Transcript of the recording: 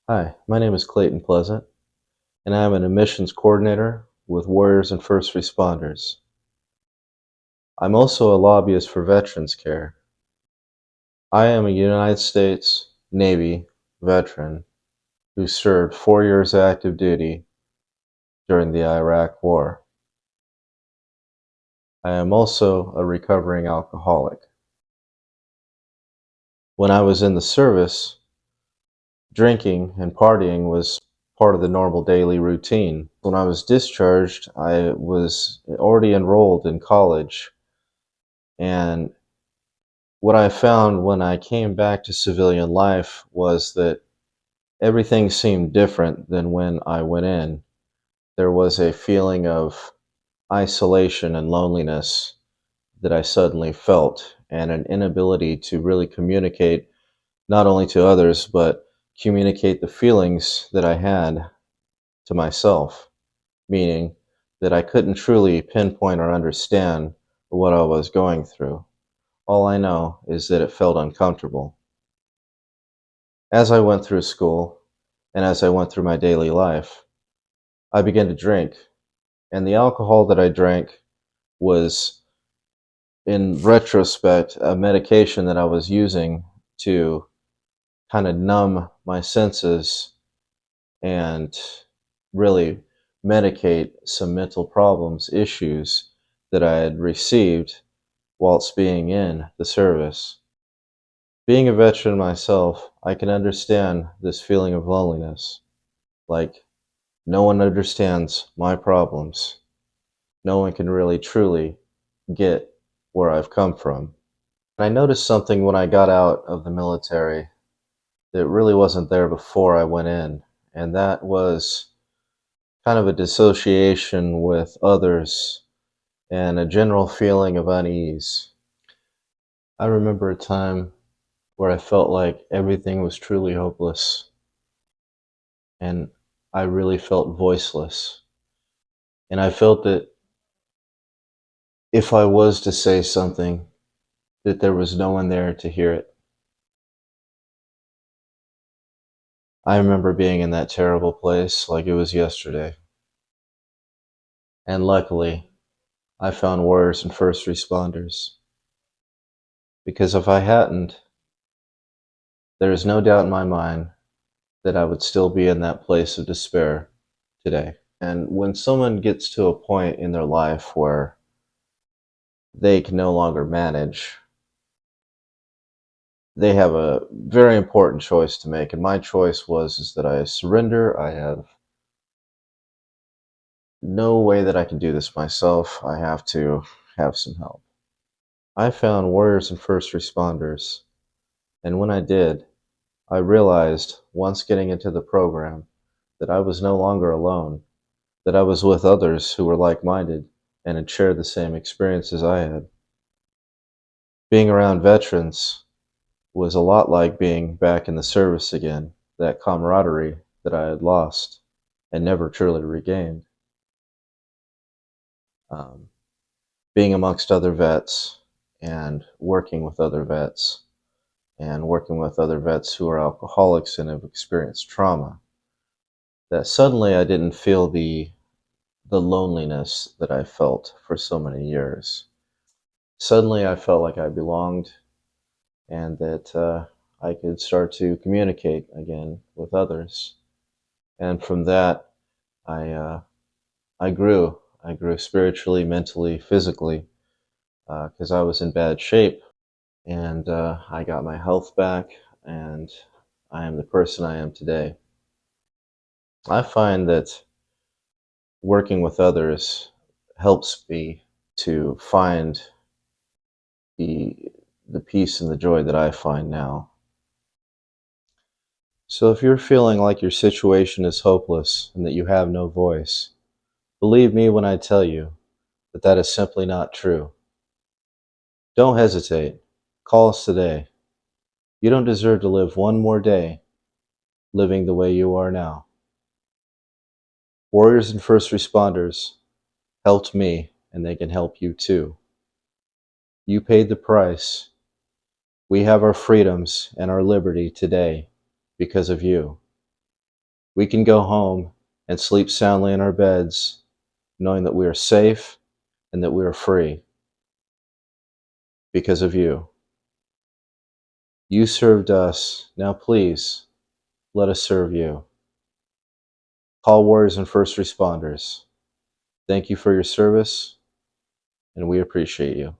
Hi, my name is Clayton Pleasant, and I am an admissions coordinator with Warriors and First Responders. I'm also a lobbyist for Veterans Care. I am a United States Navy veteran who served 4 years active duty during the Iraq War. I am also a recovering alcoholic. When I was in the service, drinking and partying was part of the normal daily routine. When I was discharged, I was already enrolled in college, and what I found when I came back to civilian life was that everything seemed different than when I went in. There was a feeling of isolation and loneliness that I suddenly felt, and an inability to really communicate not only to others, but communicate the feelings that I had to myself, meaning that I couldn't truly pinpoint or understand what I was going through. All I know is that it felt uncomfortable. As I went through school and as I went through my daily life, I began to drink. And the alcohol that I drank was, in retrospect, a medication that I was using to kind of numb my senses and really medicate some mental problems, issues that I had received whilst being in the service. Being a veteran myself, I can understand this feeling of loneliness. Like, no one understands my problems. No one can really truly get where I've come from. I noticed something when I got out of the military that really wasn't there before I went in, and that was kind of a dissociation with others and a general feeling of unease. I remember a time where I felt like everything was truly hopeless, and I really felt voiceless. And I felt that if I was to say something, that there was no one there to hear it. I remember being in that terrible place like it was yesterday. And luckily, I found warriors and first responders. Because if I hadn't, there is no doubt in my mind that I would still be in that place of despair today. And when someone gets to a point in their life where they can no longer manage, they have a very important choice to make. And my choice was is that I surrender. I have no way that I can do this myself. I have to have some help. I found warriors and first responders, and when I did, I realized, once getting into the program, that I was no longer alone, that I was with others who were like-minded and had shared the same experiences I had. Being around veterans was a lot like being back in the service again, that camaraderie that I had lost and never truly regained. Um, Being amongst other vets and working with other vets and working with other vets who are alcoholics and have experienced trauma, that suddenly I didn't feel the loneliness that I felt for so many years. Suddenly I felt like I belonged, and that I could start to communicate again with others. And from that, I uh, I grew. I grew spiritually, mentally, physically, because I was in bad shape, and I got my health back, and I am the person I am today. I find that working with others helps me to find the the peace and the joy that I find now. So if you're feeling like your situation is hopeless and that you have no voice, believe me when I tell you that that is simply not true. Don't hesitate. Call us today. You don't deserve to live one more day living the way you are now. Warriors and first responders helped me, and they can help you too. You paid the price. We have our freedoms and our liberty today because of you. We can go home and sleep soundly in our beds, knowing that we are safe and that we are free because of you. You served us. Now please, let us serve you. Call warriors and first responders, thank you for your service, and we appreciate you.